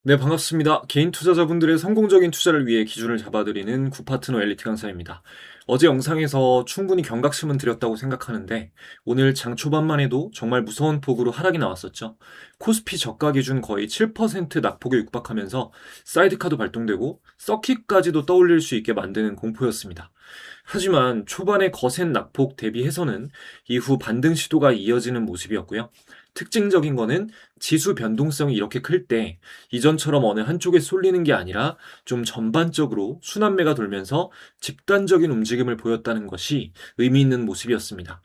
네, 반갑습니다. 개인 투자자분들의 성공적인 투자를 위해 기준을 잡아드리는 구파트너 엘리트 강사입니다. 어제 영상에서 충분히 경각심은 드렸다고 생각하는데 오늘 장 초반만 해도 정말 무서운 폭으로 하락이 나왔었죠. 코스피 저가 기준 거의 7% 낙폭에 육박하면서 사이드카도 발동되고 서킷까지도 떠올릴 수 있게 만드는 공포였습니다. 하지만 초반의 거센 낙폭 대비해서는 이후 반등 시도가 이어지는 모습이었고요. 특징적인 거는 지수 변동성이 이렇게 클 때 이전처럼 어느 한쪽에 쏠리는 게 아니라 좀 전반적으로 순환매가 돌면서 집단적인 움직임을 보였다는 것이 의미 있는 모습이었습니다.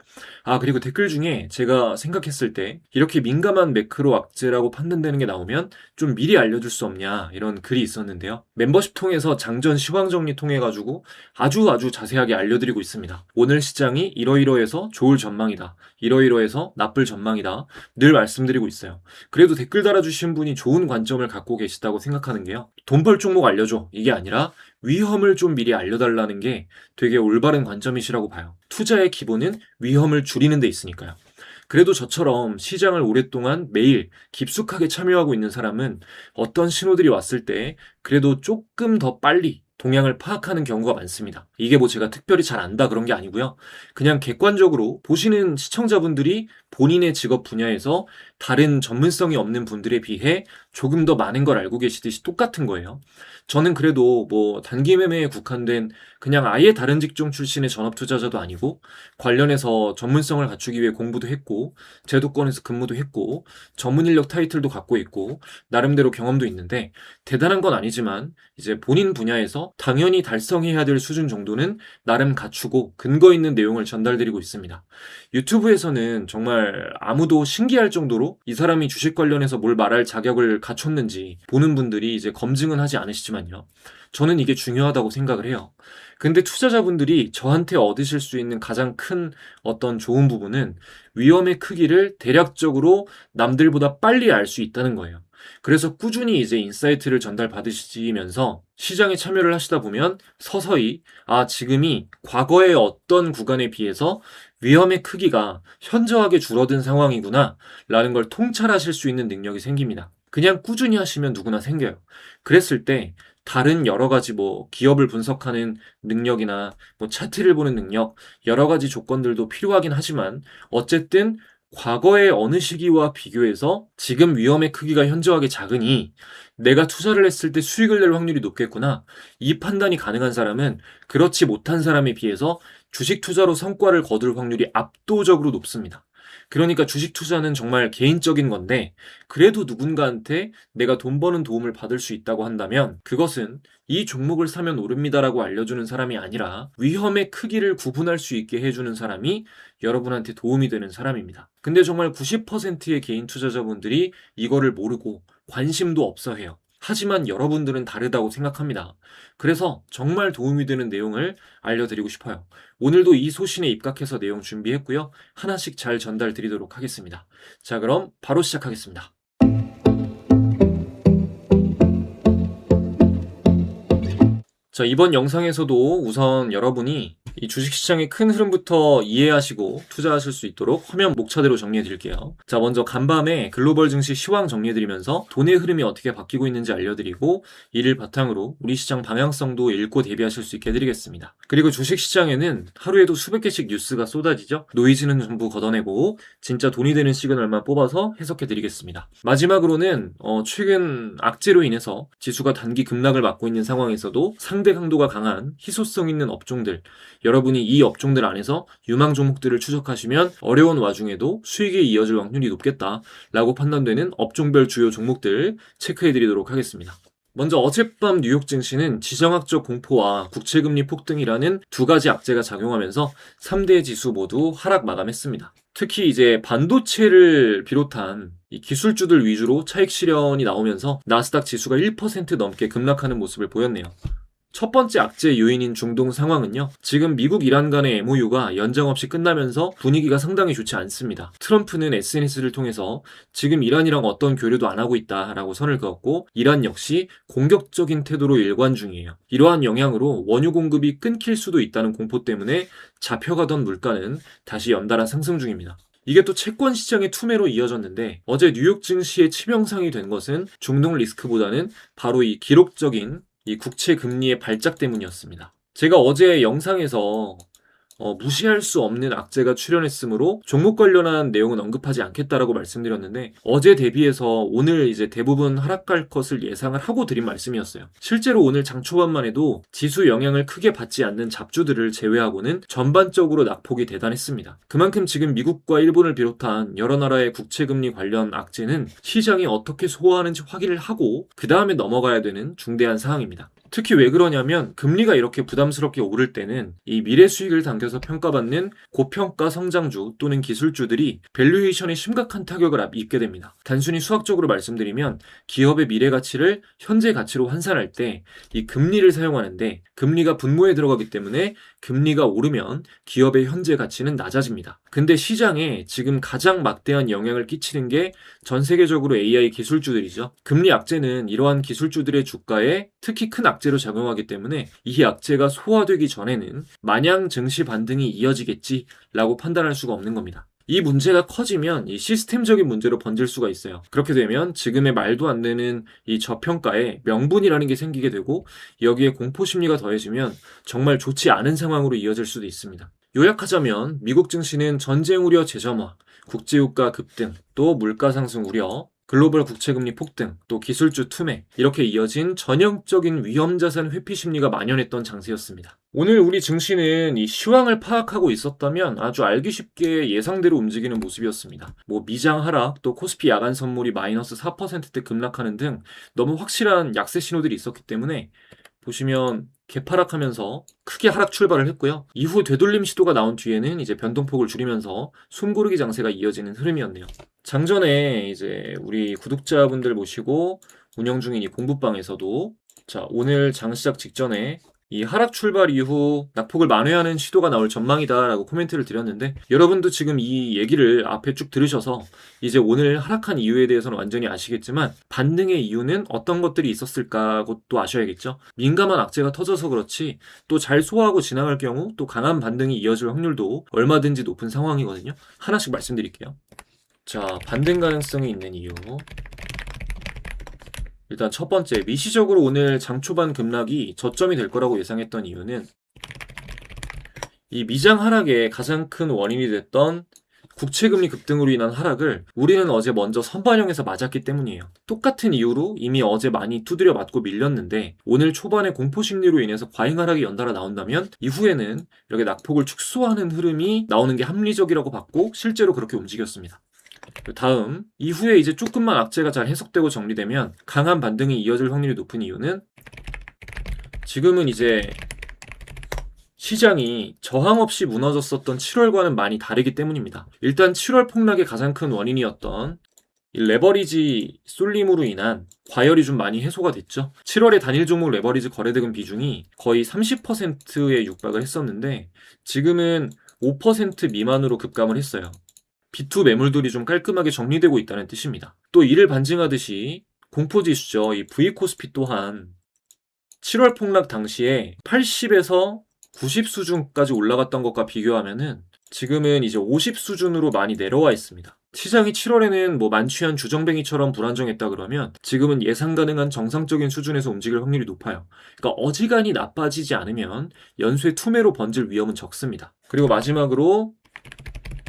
그리고 댓글 중에 제가 생각했을 때 이렇게 민감한 매크로 악재라고 판단되는 게 나오면 좀 미리 알려줄 수 없냐 이런 글이 있었는데요. 멤버십 통해서 장전 시황 정리 통해가지고 아주 자세하게 알려드리고 있습니다. 오늘 시장이 이러이러해서 좋을 전망이다. 이러이러해서 나쁠 전망이다. 늘 말씀드리고 있어요. 그래도 댓글 달아주신 분이 좋은 관점을 갖고 계시다고 생각하는 게요. 돈 벌 종목 알려줘. 이게 아니라 위험을 좀 미리 알려달라는 게 되게 올바른 관점이시라고 봐요. 투자의 기본은 위험을 줄이는 데 있으니까요. 그래도 저처럼 시장을 오랫동안 매일 깊숙하게 참여하고 있는 사람은 어떤 신호들이 왔을 때 그래도 조금 더 빨리 동향을 파악하는 경우가 많습니다. 이게 뭐 제가 특별히 잘 안다 그런 게 아니고요. 그냥 객관적으로 보시는 시청자분들이 본인의 직업 분야에서 다른 전문성이 없는 분들에 비해 조금 더 많은 걸 알고 계시듯이 똑같은 거예요. 저는 그래도 뭐 단기 매매에 국한된 그냥 아예 다른 직종 출신의 전업 투자자도 아니고 관련해서 전문성을 갖추기 위해 공부도 했고 제도권에서 근무도 했고 전문 인력 타이틀도 갖고 있고 나름대로 경험도 있는데 대단한 건 아니지만 이제 본인 분야에서 당연히 달성해야 될 수준 정도는 나름 갖추고 근거 있는 내용을 전달드리고 있습니다. 유튜브에서는 정말 아무도 신기할 정도로 이 사람이 주식 관련해서 뭘 말할 자격을 갖췄는지 보는 분들이 이제 검증은 하지 않으시지만요. 저는 이게 중요하다고 생각을 해요. 근데 투자자분들이 저한테 얻으실 수 있는 가장 큰 어떤 좋은 부분은 위험의 크기를 대략적으로 남들보다 빨리 알 수 있다는 거예요. 그래서 꾸준히 이제 인사이트를 전달받으시면서 시장에 참여를 하시다 보면 서서히 지금이 과거의 어떤 구간에 비해서 위험의 크기가 현저하게 줄어든 상황이구나 라는 걸 통찰하실 수 있는 능력이 생깁니다. 그냥 꾸준히 하시면 누구나 생겨요. 그랬을 때 다른 여러 가지 뭐 기업을 분석하는 능력이나 뭐 차트를 보는 능력, 여러 가지 조건들도 필요하긴 하지만 어쨌든 과거의 어느 시기와 비교해서 지금 위험의 크기가 현저하게 작으니 내가 투자를 했을 때 수익을 낼 확률이 높겠구나. 이 판단이 가능한 사람은 그렇지 못한 사람에 비해서 주식 투자로 성과를 거둘 확률이 압도적으로 높습니다. 그러니까 주식 투자는 정말 개인적인 건데 그래도 누군가한테 내가 돈 버는 도움을 받을 수 있다고 한다면 그것은 이 종목을 사면 오릅니다라고 알려주는 사람이 아니라 위험의 크기를 구분할 수 있게 해주는 사람이 여러분한테 도움이 되는 사람입니다. 근데 정말 90%의 개인 투자자분들이 이거를 모르고 관심도 없어 해요. 하지만 여러분들은 다르다고 생각합니다. 그래서 정말 도움이 되는 내용을 알려드리고 싶어요. 오늘도 이 소신에 입각해서 내용 준비했고요. 하나씩 잘 전달 드리도록 하겠습니다. 자, 그럼 바로 시작하겠습니다. 자, 이번 영상에서도 우선 여러분이 이 주식시장의 큰 흐름부터 이해하시고 투자하실 수 있도록 화면 목차대로 정리해 드릴게요. 자, 먼저 간밤에 글로벌 증시 시황 정리해 드리면서 돈의 흐름이 어떻게 바뀌고 있는지 알려드리고 이를 바탕으로 우리 시장 방향성도 읽고 대비하실 수 있게 해드리겠습니다. 그리고 주식시장에는 하루에도 수백 개씩 뉴스가 쏟아지죠. 노이즈는 전부 걷어내고 진짜 돈이 되는 시그널만 뽑아서 해석해 드리겠습니다. 마지막으로는 최근 악재로 인해서 지수가 단기 급락을 맞고 있는 상황에서도 상대 강도가 강한 희소성 있는 업종들, 여러분이 이 업종들 안에서 유망 종목들을 추적하시면 어려운 와중에도 수익이 이어질 확률이 높겠다라고 판단되는 업종별 주요 종목들 체크해드리도록 하겠습니다. 먼저 어젯밤 뉴욕 증시는 지정학적 공포와 국채금리 폭등이라는 두 가지 악재가 작용하면서 3대 지수 모두 하락 마감했습니다. 특히 이제 반도체를 비롯한 이 기술주들 위주로 차익 실현이 나오면서 나스닥 지수가 1% 넘게 급락하는 모습을 보였네요. 첫 번째 악재 요인인 중동 상황은요. 지금 미국 이란 간의 MOU가 연장 없이 끝나면서 분위기가 상당히 좋지 않습니다. 트럼프는 SNS를 통해서 지금 이란이랑 어떤 교류도 안 하고 있다라고 선을 그었고 이란 역시 공격적인 태도로 일관 중이에요. 이러한 영향으로 원유 공급이 끊길 수도 있다는 공포 때문에 잡혀가던 물가는 다시 연달아 상승 중입니다. 이게 또 채권 시장의 투매로 이어졌는데 어제 뉴욕 증시의 치명상이 된 것은 중동 리스크보다는 바로 이 기록적인 이 국채 금리의 발작 때문이었습니다. 제가 어제 영상에서 무시할 수 없는 악재가 출현했으므로 종목 관련한 내용은 언급하지 않겠다라고 말씀드렸는데 어제 대비해서 오늘 이제 대부분 하락할 것을 예상을 하고 드린 말씀이었어요. 실제로 오늘 장 초반만 해도 지수 영향을 크게 받지 않는 잡주들을 제외하고는 전반적으로 낙폭이 대단했습니다. 그만큼 지금 미국과 일본을 비롯한 여러 나라의 국채금리 관련 악재는 시장이 어떻게 소화하는지 확인을 하고 그 다음에 넘어가야 되는 중대한 사항입니다. 특히 왜 그러냐면 금리가 이렇게 부담스럽게 오를 때는 이 미래 수익을 당겨서 평가받는 고평가 성장주 또는 기술주들이 밸류에이션에 심각한 타격을 입게 됩니다. 단순히 수학적으로 말씀드리면 기업의 미래 가치를 현재 가치로 환산할 때 이 금리를 사용하는데 금리가 분모에 들어가기 때문에 금리가 오르면 기업의 현재 가치는 낮아집니다. 근데 시장에 지금 가장 막대한 영향을 끼치는 게 전 세계적으로 AI 기술주들이죠. 금리 악재는 이러한 기술주들의 주가에 특히 큰 악재로 작용하기 때문에 이 악재가 소화되기 전에는 마냥 증시 반등이 이어지겠지라고 판단할 수가 없는 겁니다. 이 문제가 커지면 이 시스템적인 문제로 번질 수가 있어요. 그렇게 되면 지금의 말도 안 되는 이 저평가에 명분이라는 게 생기게 되고 여기에 공포심리가 더해지면 정말 좋지 않은 상황으로 이어질 수도 있습니다. 요약하자면 미국 증시는 전쟁 우려 재점화, 국제유가 급등, 또 물가 상승 우려, 글로벌 국채금리 폭등, 또 기술주 투매 이렇게 이어진 전형적인 위험자산 회피 심리가 만연했던 장세였습니다. 오늘 우리 증시는 이 시황을 파악하고 있었다면 아주 알기 쉽게 예상대로 움직이는 모습이었습니다. 미장 하락, 또 코스피 야간 선물이 마이너스 4%대 급락하는 등 너무 확실한 약세 신호들이 있었기 때문에 보시면 개파락하면서 크게 하락 출발을 했고요. 이후 되돌림 시도가 나온 뒤에는 이제 변동폭을 줄이면서 숨고르기 장세가 이어지는 흐름이었네요. 장전에 이제 우리 구독자분들 모시고 운영 중인 이 공부방에서도 오늘 장 시작 직전에 이 하락 출발 이후 낙폭을 만회하는 시도가 나올 전망이다라고 코멘트를 드렸는데 여러분도 지금 이 얘기를 앞에 쭉 들으셔서 이제 오늘 하락한 이유에 대해서는 완전히 아시겠지만 반등의 이유는 어떤 것들이 있었을까고 또 아셔야겠죠. 민감한 악재가 터져서 그렇지 또 잘 소화하고 지나갈 경우 또 강한 반등이 이어질 확률도 얼마든지 높은 상황이거든요. 하나씩 말씀드릴게요. 반등 가능성이 있는 이유. 일단 첫 번째, 미시적으로 오늘 장 초반 급락이 저점이 될 거라고 예상했던 이유는 이 미장 하락의 가장 큰 원인이 됐던 국채금리 급등으로 인한 하락을 우리는 어제 먼저 선반영해서 맞았기 때문이에요. 똑같은 이유로 이미 어제 많이 두드려 맞고 밀렸는데 오늘 초반에 공포심리로 인해서 과잉 하락이 연달아 나온다면 이후에는 이렇게 낙폭을 축소하는 흐름이 나오는 게 합리적이라고 봤고 실제로 그렇게 움직였습니다. 다음, 이후에 이제 조금만 악재가 잘 해석되고 정리되면 강한 반등이 이어질 확률이 높은 이유는 지금은 이제 시장이 저항 없이 무너졌었던 7월과는 많이 다르기 때문입니다. 일단 7월 폭락의 가장 큰 원인이었던 이 레버리지 쏠림으로 인한 과열이 좀 많이 해소가 됐죠. 7월에 단일 종목 레버리지 거래대금 비중이 거의 30%에 육박을 했었는데 지금은 5% 미만으로 급감을 했어요. B2 매물들이 좀 깔끔하게 정리되고 있다는 뜻입니다. 또 이를 반증하듯이 공포지수죠. 이 V코스피 또한 7월 폭락 당시에 80에서 90 수준까지 올라갔던 것과 비교하면은 지금은 이제 50 수준으로 많이 내려와 있습니다. 시장이 7월에는 만취한 주정뱅이처럼 불안정했다 그러면 지금은 예상 가능한 정상적인 수준에서 움직일 확률이 높아요. 그러니까 어지간히 나빠지지 않으면 연쇄 투매로 번질 위험은 적습니다. 그리고 마지막으로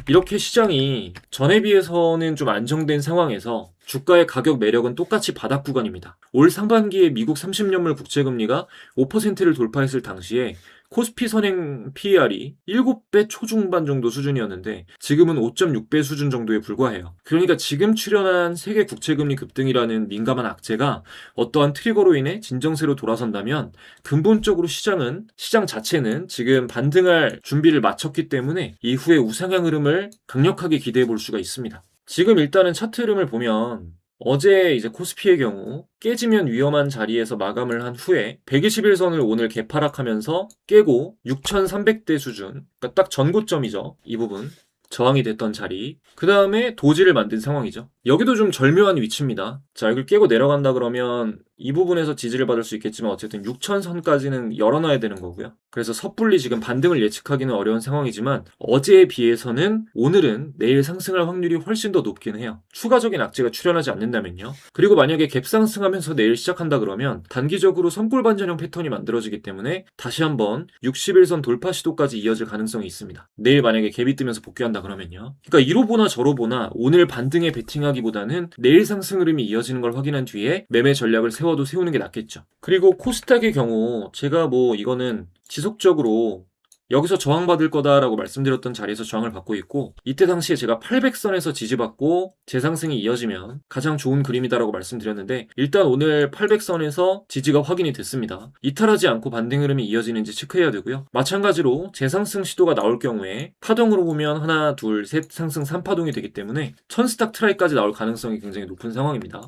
이렇게 시장이 전에 비해서는 좀 안정된 상황에서 주가의 가격 매력은 똑같이 바닥 구간입니다. 올 상반기에 미국 30년물 국채금리가 5%를 돌파했을 당시에 코스피 선행 PER이 7배 초중반 정도 수준이었는데 지금은 5.6배 수준 정도에 불과해요. 그러니까 지금 출현한 세계 국채금리 급등이라는 민감한 악재가 어떠한 트리거로 인해 진정세로 돌아선다면 근본적으로 시장 자체는 지금 반등할 준비를 마쳤기 때문에 이후에 우상향 흐름을 강력하게 기대해 볼 수가 있습니다. 지금 일단은 차트 흐름을 보면 어제 이제 코스피의 경우 깨지면 위험한 자리에서 마감을 한 후에 121선을 오늘 개파락하면서 깨고 6,300대 수준, 그러니까 딱 전고점이죠. 이 부분 저항이 됐던 자리. 그 다음에 도지를 만든 상황이죠. 여기도 좀 절묘한 위치입니다. 여기를 깨고 내려간다 그러면 이 부분에서 지지를 받을 수 있겠지만 어쨌든 6,000선까지는 열어놔야 되는 거고요. 그래서 섣불리 지금 반등을 예측하기는 어려운 상황이지만 어제에 비해서는 오늘은 내일 상승할 확률이 훨씬 더 높긴 해요. 추가적인 악재가 출현하지 않는다면요. 그리고 만약에 갭 상승하면서 내일 시작한다 그러면 단기적으로 선골 반전형 패턴이 만들어지기 때문에 다시 한번 60일선 돌파 시도까지 이어질 가능성이 있습니다. 내일 만약에 갭이 뜨면서 복귀한다 그러면요. 그러니까 이로 보나 저로 보나 오늘 반등에 베팅하기보다는 내일 상승 흐름이 이어지는 걸 확인한 뒤에 매매 전략을 세워도 세우는 게 낫겠죠. 그리고 코스닥의 경우 제가 이거는 지속적으로 여기서 저항받을 거다라고 말씀드렸던 자리에서 저항을 받고 있고, 이때 당시에 제가 800선에서 지지받고 재상승이 이어지면 가장 좋은 그림이다라고 말씀드렸는데, 일단 오늘 800선에서 지지가 확인이 됐습니다. 이탈하지 않고 반등 흐름이 이어지는지 체크해야 되고요. 마찬가지로 재상승 시도가 나올 경우에 파동으로 보면 하나, 둘, 셋 상승 3파동이 되기 때문에 1000스탁 트라이까지 나올 가능성이 굉장히 높은 상황입니다.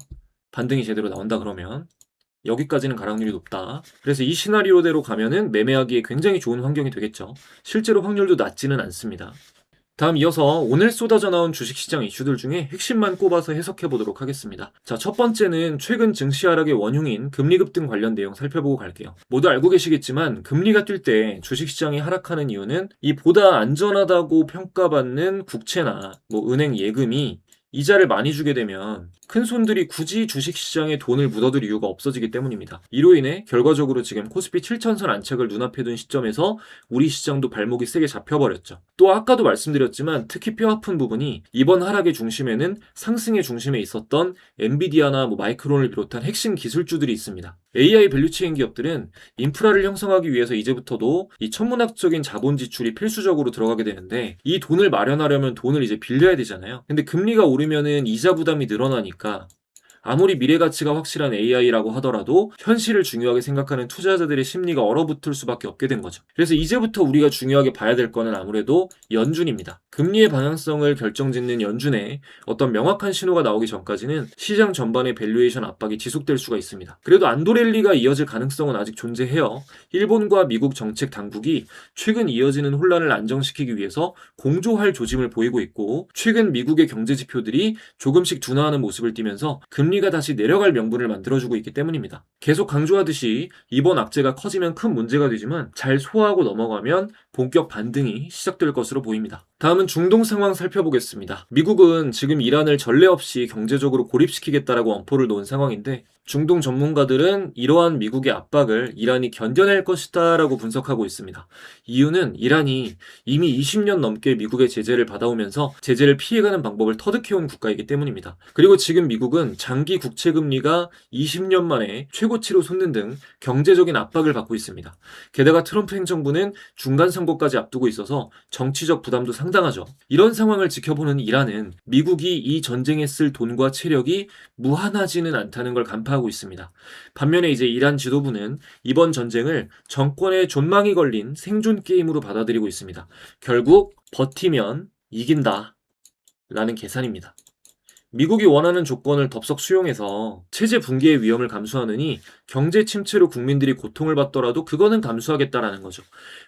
반등이 제대로 나온다 그러면 여기까지는 가락률이 높다. 그래서 이 시나리오대로 가면은 매매하기에 굉장히 좋은 환경이 되겠죠. 실제로 확률도 낮지는 않습니다. 다음 이어서 오늘 쏟아져 나온 주식시장 이슈들 중에 핵심만 꼽아서 해석해 보도록 하겠습니다. 자, 첫 번째는 최근 증시 하락의 원흉인 금리 급등 관련 내용 살펴보고 갈게요. 모두 알고 계시겠지만 금리가 뛸 때 주식시장이 하락하는 이유는 이 보다 안전하다고 평가받는 국채나 은행 예금이 이자를 많이 주게 되면 큰 손들이 굳이 주식시장에 돈을 묻어둘 이유가 없어지기 때문입니다. 이로 인해 결과적으로 지금 코스피 7천선 안착을 눈앞에 둔 시점에서 우리 시장도 발목이 세게 잡혀버렸죠. 또 아까도 말씀드렸지만 특히 뼈아픈 부분이 이번 하락의 중심에는 상승의 중심에 있었던 엔비디아나 마이크론을 비롯한 핵심 기술주들이 있습니다. AI 밸류체인 기업들은 인프라를 형성하기 위해서 이제부터도 이 천문학적인 자본 지출이 필수적으로 들어가게 되는데, 이 돈을 마련하려면 돈을 이제 빌려야 되잖아요. 근데 금리가 오르면은 이자 부담이 늘어나니까 아무리 미래 가치가 확실한 AI라고 하더라도 현실을 중요하게 생각하는 투자자들의 심리가 얼어붙을 수밖에 없게 된 거죠. 그래서 이제부터 우리가 중요하게 봐야 될 거는 아무래도 연준입니다. 금리의 방향성을 결정짓는 연준에 어떤 명확한 신호가 나오기 전까지는 시장 전반의 밸류에이션 압박이 지속될 수가 있습니다. 그래도 안도랠리가 이어질 가능성은 아직 존재해요. 일본과 미국 정책 당국이 최근 이어지는 혼란을 안정시키기 위해서 공조할 조짐을 보이고 있고, 최근 미국의 경제 지표들이 조금씩 둔화하는 모습을 띠면서 금리가 다시 내려갈 명분을 만들어주고 있기 때문입니다. 계속 강조하듯이 이번 악재가 커지면 큰 문제가 되지만 잘 소화하고 넘어가면 본격 반등이 시작될 것으로 보입니다. 다음은 중동 상황 살펴보겠습니다. 미국은 지금 이란을 전례 없이 경제적으로 고립시키겠다라고 엄포를 놓은 상황인데, 중동 전문가들은 이러한 미국의 압박을 이란이 견뎌낼 것이다 라고 분석하고 있습니다. 이유는 이란이 이미 20년 넘게 미국의 제재를 받아오면서 제재를 피해가는 방법을 터득해온 국가이기 때문입니다. 그리고 지금 미국은 장기 국채금리가 20년 만에 최고치로 솟는 등 경제적인 압박을 받고 있습니다. 게다가 트럼프 행정부는 중간 선거까지 앞두고 있어서 정치적 부담도 상당하죠. 이런 상황을 지켜보는 이란은 미국이 이 전쟁에 쓸 돈과 체력이 무한하지는 않다는 걸 간파하고 있습니다. 반면에 이제 이란 지도부는 이번 전쟁을 정권의 존망이 걸린 생존 게임으로 받아들이고 있습니다. 결국 버티면 이긴다 라는 계산입니다. 미국이 원하는 조건을 덥석 수용해서 체제 붕괴의 위험을 감수하느니 경제 침체로 국민들이 고통을 받더라도 그거는 감수하겠다라는 거죠.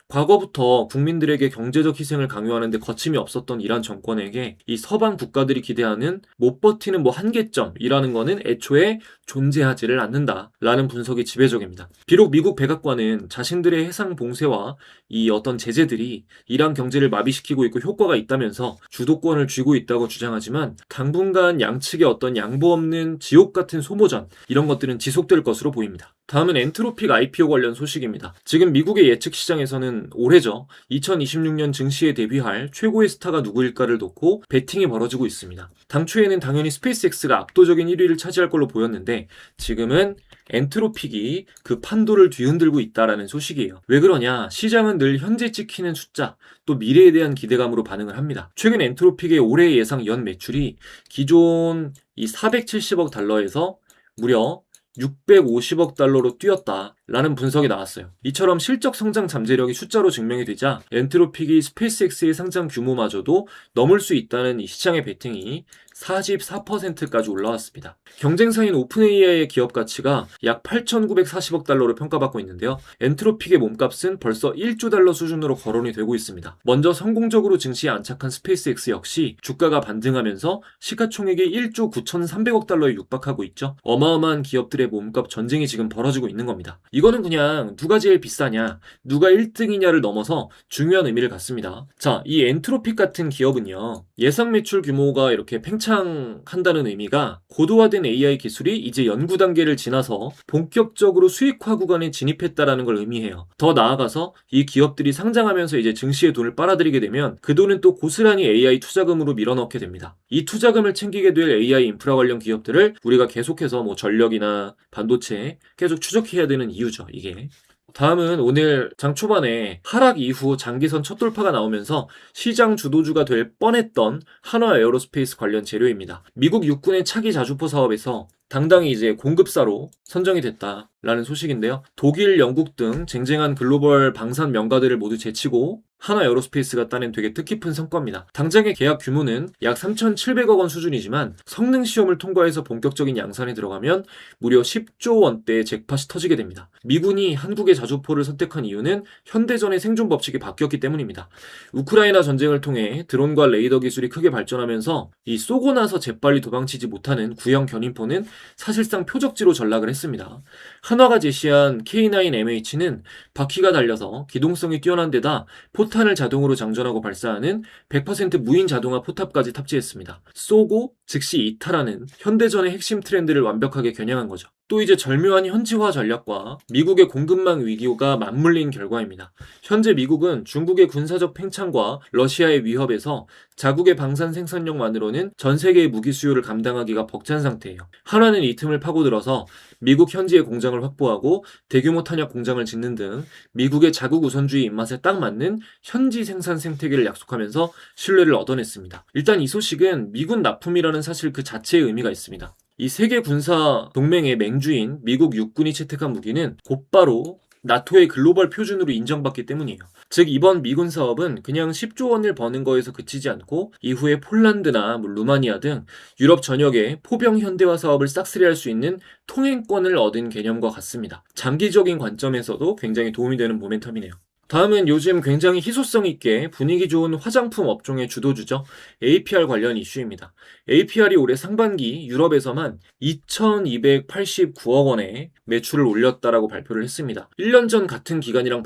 과거부터 국민들에게 경제적 희생을 강요하는데 거침이 없었던 이란 정권에게 이 서방 국가들이 기대하는 못 버티는 한계점이라는 거는 애초에 존재하지를 않는다라는 분석이 지배적입니다. 비록 미국 백악관은 자신들의 해상 봉쇄와 이 어떤 제재들이 이란 경제를 마비시키고 있고 효과가 있다면서 주도권을 쥐고 있다고 주장하지만 당분간 양측의 어떤 양보 없는 지옥 같은 소모전, 이런 것들은 지속될 것으로 보입니다. 다음은 엔트로픽 IPO 관련 소식입니다. 지금 미국의 예측 시장에서는 올해죠. 2026년 증시에 대비할 최고의 스타가 누구일까를 놓고 배팅이 벌어지고 있습니다. 당초에는 당연히 스페이스X가 압도적인 1위를 차지할 걸로 보였는데 지금은 엔트로픽이 그 판도를 뒤흔들고 있다라는 소식이에요. 왜 그러냐? 시장은 늘 현재 찍히는 숫자, 또 미래에 대한 기대감으로 반응을 합니다. 최근 엔트로픽의 올해 예상 연 매출이 기존 이 470억 달러에서 무려 650억 달러로 뛰었다. 라는 분석이 나왔어요. 이처럼 실적 성장 잠재력이 숫자로 증명이 되자 엔트로픽이 스페이스X의 상장 규모마저도 넘을 수 있다는 이 시장의 베팅이 44%까지 올라왔습니다. 경쟁사인 오픈AI의 기업 가치가 약 8,940억 달러로 평가받고 있는데요. 엔트로픽의 몸값은 벌써 1조 달러 수준으로 거론이 되고 있습니다. 먼저 성공적으로 증시에 안착한 스페이스X 역시 주가가 반등하면서 시가총액이 1조 9,300억 달러에 육박하고 있죠. 어마어마한 기업들의 몸값 전쟁이 지금 벌어지고 있는 겁니다. 이거는 그냥 누가 제일 비싸냐, 누가 1등이냐를 넘어서 중요한 의미를 갖습니다. 자, 이 엔트로픽 같은 기업은요, 예상 매출 규모가 이렇게 팽창한다는 의미가 고도화된 AI 기술이 이제 연구 단계를 지나서 본격적으로 수익화 구간에 진입했다라는 걸 의미해요. 더 나아가서 이 기업들이 상장하면서 이제 증시에 돈을 빨아들이게 되면 그 돈은 또 고스란히 AI 투자금으로 밀어넣게 됩니다. 이 투자금을 챙기게 될 AI 인프라 관련 기업들을 우리가 계속해서 뭐 전력이나 반도체 계속 추적해야 되는 이유죠, 이게. 다음은 오늘 장 초반에 하락 이후 장기선 첫 돌파가 나오면서 시장 주도주가 될 뻔했던 한화 에어로스페이스 관련 재료입니다. 미국 육군의 차기 자주포 사업에서 당당히 이제 공급사로 선정이 됐다라는 소식인데요. 독일, 영국 등 쟁쟁한 글로벌 방산 명가들을 모두 제치고 한화 에어로스페이스가 따낸 되게 뜻깊은 성과입니다. 당장의 계약 규모는 약 3,700억 원 수준이지만 성능 시험을 통과해서 본격적인 양산에 들어가면 무려 10조 원대의 잭팟이 터지게 됩니다. 미군이 한국의 자주포를 선택한 이유는 현대전의 생존 법칙이 바뀌었기 때문입니다. 우크라이나 전쟁을 통해 드론과 레이더 기술이 크게 발전하면서 이 쏘고 나서 재빨리 도망치지 못하는 구형 견인포는 사실상 표적지로 전락을 했습니다. 한화가 제시한 K9MH는 바퀴가 달려서 기동성이 뛰어난 데다 포탄을 자동으로 장전하고 발사하는 100% 무인 자동화 포탑까지 탑재했습니다. 쏘고 즉시 이탈하는 현대전의 핵심 트렌드를 완벽하게 겨냥한 거죠. 또 이제 절묘한 현지화 전략과 미국의 공급망 위기가 맞물린 결과입니다. 현재 미국은 중국의 군사적 팽창과 러시아의 위협에서 자국의 방산 생산력만으로는 전 세계의 무기 수요를 감당하기가 벅찬 상태예요. 한화는 이 틈을 파고들어서 미국 현지의 공장을 확보하고 대규모 탄약 공장을 짓는 등 미국의 자국 우선주의 입맛에 딱 맞는 현지 생산 생태계를 약속하면서 신뢰를 얻어냈습니다. 일단 이 소식은 미군 납품이라는 사실 그 자체의 의미가 있습니다. 이 세계 군사 동맹의 맹주인 미국 육군이 채택한 무기는 곧바로 나토의 글로벌 표준으로 인정받기 때문이에요. 즉 이번 미군 사업은 그냥 10조 원을 버는 거에서 그치지 않고 이후에 폴란드나 루마니아 등 유럽 전역의 포병 현대화 사업을 싹쓸이할 수 있는 통행권을 얻은 개념과 같습니다. 장기적인 관점에서도 굉장히 도움이 되는 모멘텀이네요. 다음은 요즘 굉장히 희소성 있게 분위기 좋은 화장품 업종의 주도주죠. APR 관련 이슈입니다. APR이 올해 상반기 유럽에서만 2,289억 원의 매출을 올렸다라고 발표를 했습니다. 1년 전 같은 기간이랑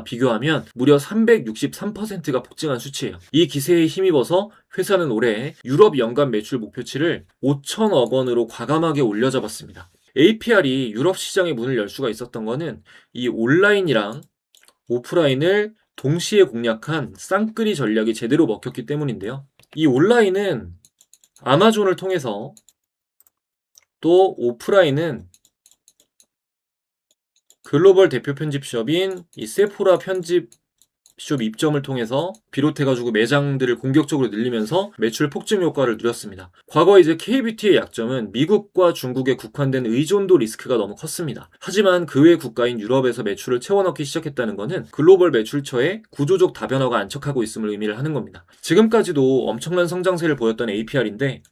비교하면 무려 363%가 폭증한 수치예요. 이 기세에 힘입어서 회사는 올해 유럽 연간 매출 목표치를 5천억 원으로 과감하게 올려잡았습니다. APR이 유럽 시장의 문을 열 수가 있었던 거는 이 온라인이랑 오프라인을 동시에 공략한 쌍끌이 전략이 제대로 먹혔기 때문인데요. 이 온라인은 아마존을 통해서 또 오프라인은 글로벌 대표 편집숍인 이 세포라 편집숍 입점을 통해서 비롯해가지고 매장들을 공격적으로 늘리면서 매출 폭증 효과를 누렸습니다. 과거 이제 K뷰티의 약점은 미국과 중국에 국한된 의존도 리스크가 너무 컸습니다. 하지만 그 외 국가인 유럽에서 매출을 채워넣기 시작했다는 것은 글로벌 매출처의 구조적 다변화가 안착하고 있음을 의미를 하는 겁니다. 지금까지도 엄청난 성장세를 보였던 APR인데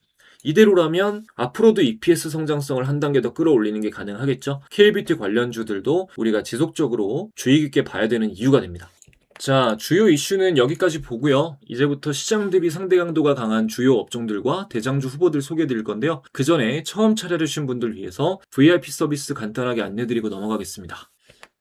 이대로라면 앞으로도 EPS 성장성을 한 단계 더 끌어올리는 게 가능하겠죠. K뷰티 관련주들도 우리가 지속적으로 주의 깊게 봐야 되는 이유가 됩니다. 자, 주요 이슈는 여기까지 보고요. 이제부터 시장 대비 상대 강도가 강한 주요 업종들과 대장주 후보들 소개해드릴 건데요. 그 전에 처음 찾아주신 분들 위해서 VIP 서비스 간단하게 안내드리고 넘어가겠습니다.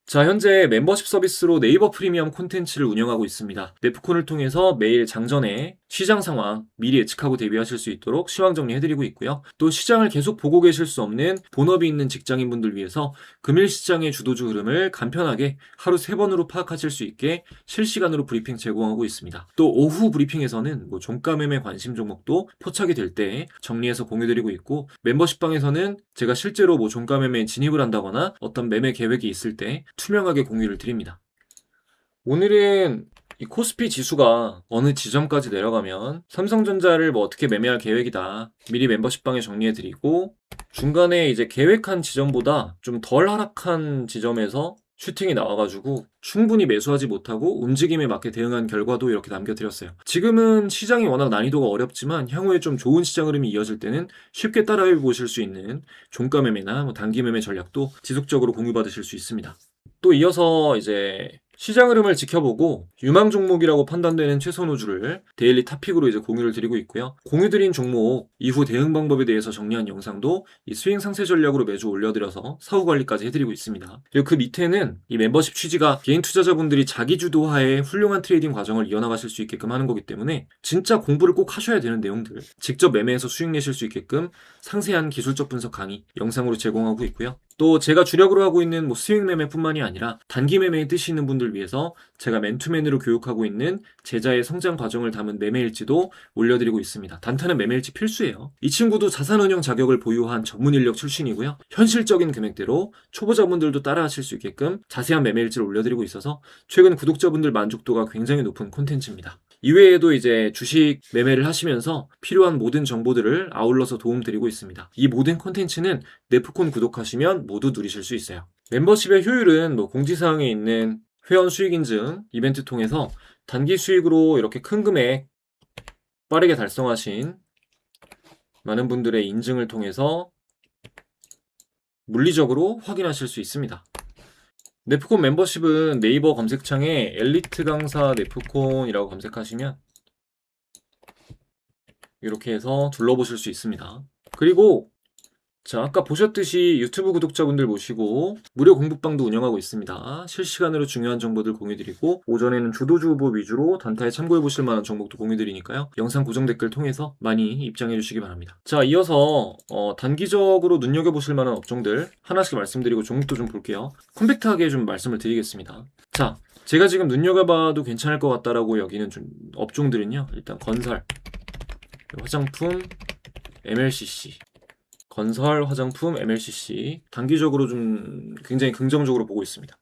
자, 현재 멤버십 서비스로 네이버 프리미엄 콘텐츠를 운영하고 있습니다. 네프콘을 통해서 매일 장전에 시장 상황 미리 예측하고 대비하실 수 있도록 시황 정리해드리고 있고요. 또 시장을 계속 보고 계실 수 없는 본업이 있는 직장인분들 위해서 금일 시장의 주도주 흐름을 간편하게 하루 3번으로 파악하실 수 있게 실시간으로 브리핑 제공하고 있습니다. 또 오후 브리핑에서는 종가 매매 관심 종목도 포착이 될 때 정리해서 공유드리고 있고, 멤버십방에서는 제가 실제로 종가 매매에 진입을 한다거나 어떤 매매 계획이 있을 때 투명하게 공유를 드립니다. 오늘은 이 코스피 지수가 어느 지점까지 내려가면 삼성전자를 뭐 어떻게 매매할 계획이다. 미리 멤버십방에 정리해드리고 중간에 이제 계획한 지점보다 좀 덜 하락한 지점에서 슈팅이 나와가지고 충분히 매수하지 못하고 움직임에 맞게 대응한 결과도 이렇게 남겨드렸어요. 지금은 시장이 워낙 난이도가 어렵지만 향후에 좀 좋은 시장 흐름이 이어질 때는 쉽게 따라해 보실 수 있는 종가 매매나 뭐 단기 매매 전략도 지속적으로 공유받으실 수 있습니다. 또 이어서 이제 시장 흐름을 지켜보고 유망 종목이라고 판단되는 최선호주를 데일리 탑픽으로 이제 공유를 드리고 있고요. 공유드린 종목 이후 대응 방법에 대해서 정리한 영상도 이 스윙 상세 전략으로 매주 올려드려서 사후 관리까지 해드리고 있습니다. 그리고 그 밑에는 이 멤버십 취지가 개인 투자자분들이 자기 주도하에 훌륭한 트레이딩 과정을 이어나가실 수 있게끔 하는 거기 때문에 진짜 공부를 꼭 하셔야 되는 내용들, 직접 매매해서 수익 내실 수 있게끔 상세한 기술적 분석 강의 영상으로 제공하고 있고요. 또 제가 주력으로 하고 있는 뭐 스윙 매매뿐만이 아니라 단기 매매에 뜻이 있는 분들 위해서 제가 맨투맨으로 교육하고 있는 제자의 성장 과정을 담은 매매일지도 올려드리고 있습니다. 단타는 매매일지 필수예요. 이 친구도 자산운용 자격을 보유한 전문 인력 출신이고요. 현실적인 금액대로 초보자분들도 따라하실 수 있게끔 자세한 매매일지를 올려드리고 있어서 최근 구독자분들 만족도가 굉장히 높은 콘텐츠입니다. 이외에도 이제 주식 매매를 하시면서 필요한 모든 정보들을 아울러서 도움드리고 있습니다. 이 모든 콘텐츠는 네프콘 구독하시면 모두 누리실 수 있어요. 멤버십의 효율은 뭐 공지사항에 있는 회원 수익 인증 이벤트 통해서 단기 수익으로 이렇게 큰 금액 빠르게 달성하신 많은 분들의 인증을 통해서 물리적으로 확인하실 수 있습니다. 네프콘 멤버십은 네이버 검색창에 엘리트 강사 네프콘이라고 검색하시면 이렇게 해서 둘러보실 수 있습니다. 그리고 자, 아까 보셨듯이 유튜브 구독자분들 모시고 무료 공부방도 운영하고 있습니다. 실시간으로 중요한 정보들 공유드리고 오전에는 주도주 후보 위주로 단타에 참고해보실 만한 정보도 공유드리니까요. 영상 고정 댓글 통해서 많이 입장해주시기 바랍니다. 자, 이어서 단기적으로 눈여겨보실 만한 업종들 하나씩 말씀드리고 종목도 좀 볼게요. 컴팩트하게 좀 말씀을 드리겠습니다. 자, 제가 지금 눈여겨봐도 괜찮을 것 같다라고 여기는 좀 업종들은요. 일단 건설, 화장품, MLCC 건설, 화장품, MLCC 단기적으로 좀 굉장히 긍정적으로 보고 있습니다.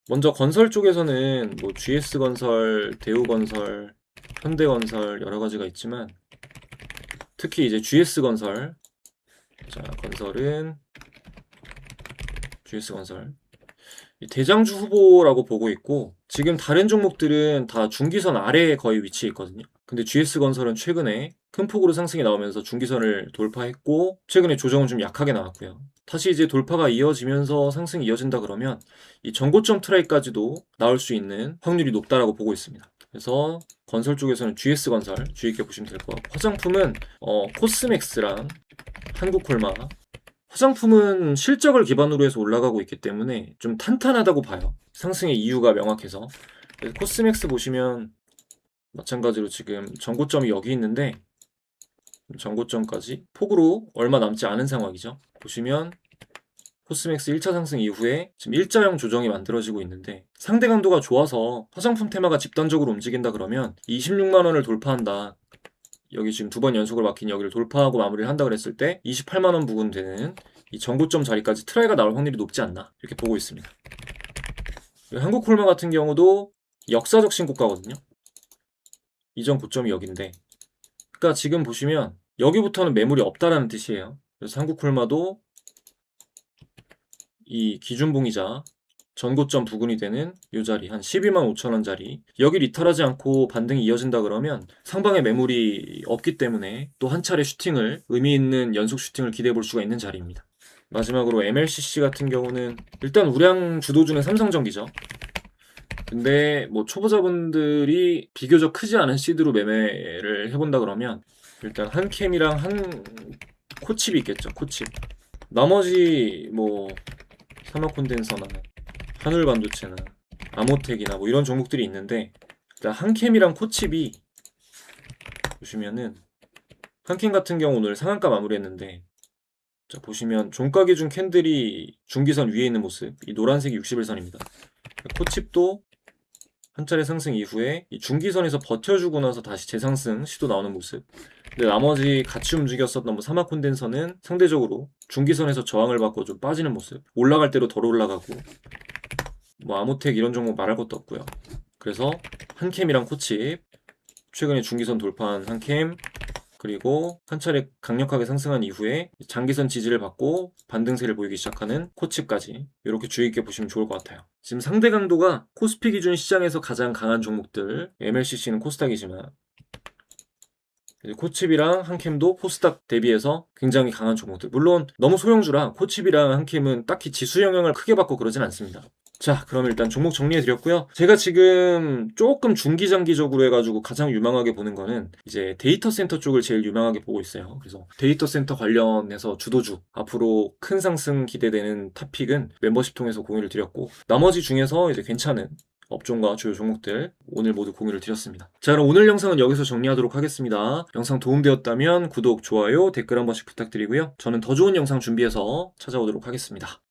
먼저 건설 쪽에서는 뭐 GS건설, 대우건설, 현대건설 여러 가지가 있지만 특히 이제 GS건설 자, 건설은 GS건설 대장주 후보라고 보고 있고 지금 다른 종목들은 다 중기선 아래에 거의 위치해 있거든요. 근데 GS건설은 최근에 큰 폭으로 상승이 나오면서 중기선을 돌파했고 최근에 조정은 좀 약하게 나왔고요. 다시 이제 돌파가 이어지면서 상승이 이어진다 그러면 이 전고점 트라이까지도 나올 수 있는 확률이 높다라고 보고 있습니다. 그래서 건설 쪽에서는 GS건설 주의 있게 보시면 될 것 같고 화장품은 코스맥스랑 한국콜마 화장품은 실적을 기반으로 해서 올라가고 있기 때문에 좀 탄탄하다고 봐요. 상승의 이유가 명확해서. 코스맥스 보시면 마찬가지로 지금 전고점이 여기 있는데 전고점까지 폭으로 얼마 남지 않은 상황이죠. 보시면 코스맥스 1차 상승 이후에 지금 일자형 조정이 만들어지고 있는데 상대 강도가 좋아서 화장품 테마가 집단적으로 움직인다 그러면 26만 원을 돌파한다. 여기 지금 두 번 연속으로 막힌 여기를 돌파하고 마무리를 한다 그랬을 때 28만 원 부근 되는 이 전고점 자리까지 트라이가 나올 확률이 높지 않나 이렇게 보고 있습니다. 한국콜마 같은 경우도 역사적 신고가거든요. 이전 고점이 여기인데 그러니까 지금 보시면 여기부터는 매물이 없다라는 뜻이에요. 그래서 한국콜마도 이 기준봉이자 전고점 부근이 되는 이 자리 한 12만 5천 원짜리 여기 리탈하지 않고 반등이 이어진다 그러면 상방에 매물이 없기 때문에 또 한 차례 슈팅을 의미 있는 연속 슈팅을 기대해 볼 수가 있는 자리입니다. 마지막으로 MLCC 같은 경우는 일단 우량 주도주는 삼성전기죠. 근데 뭐 초보자분들이 비교적 크지 않은 시드로 매매를 해본다 그러면 일단 한캠이랑 한 코칩이 있겠죠. 코칩 나머지 뭐 산업콘덴서나 한울반도체나 아모텍이나 뭐 이런 종목들이 있는데 일단 한캠이랑 코칩이 보시면은 한캠 같은 경우 오늘 상한가 마무리했는데 자 보시면 종가 기준 캔들이 중기선 위에 있는 모습 이 노란색이 60일선입니다. 코칩도 한 차례 상승 이후에 이 중기선에서 버텨주고 나서 다시 재상승 시도 나오는 모습. 근데 나머지 같이 움직였었던 뭐 사막 콘덴서는 상대적으로 중기선에서 저항을 받고 좀 빠지는 모습. 올라갈 대로 덜 올라가고 뭐 아모텍 이런 종목 말할 것도 없고요. 그래서 한캠이랑 코칩, 최근에 중기선 돌파한 한캠, 그리고 한 차례 강력하게 상승한 이후에 장기선 지지를 받고 반등세를 보이기 시작하는 코칩까지 이렇게 주의 있게 보시면 좋을 것 같아요. 지금 상대 강도가 코스피 기준 시장에서 가장 강한 종목들, MLCC는 코스닥이지만 코칩이랑 한캠도 코스닥 대비해서 굉장히 강한 종목들. 물론 너무 소형주라 코칩이랑 한캠은 딱히 지수 영향을 크게 받고 그러진 않습니다. 자, 그럼 일단 종목 정리해드렸고요. 제가 지금 조금 중기장기적으로 해가지고 가장 유망하게 보는 거는 이제 데이터 센터 쪽을 제일 유망하게 보고 있어요. 그래서 데이터 센터 관련해서 주도주, 앞으로 큰 상승 기대되는 탑픽은 멤버십 통해서 공유를 드렸고, 나머지 중에서 이제 괜찮은 업종과 주요 종목들 오늘 모두 공유를 드렸습니다. 자, 그럼 오늘 영상은 여기서 정리하도록 하겠습니다. 영상 도움되었다면 구독, 좋아요, 댓글 한 번씩 부탁드리고요. 저는 더 좋은 영상 준비해서 찾아오도록 하겠습니다.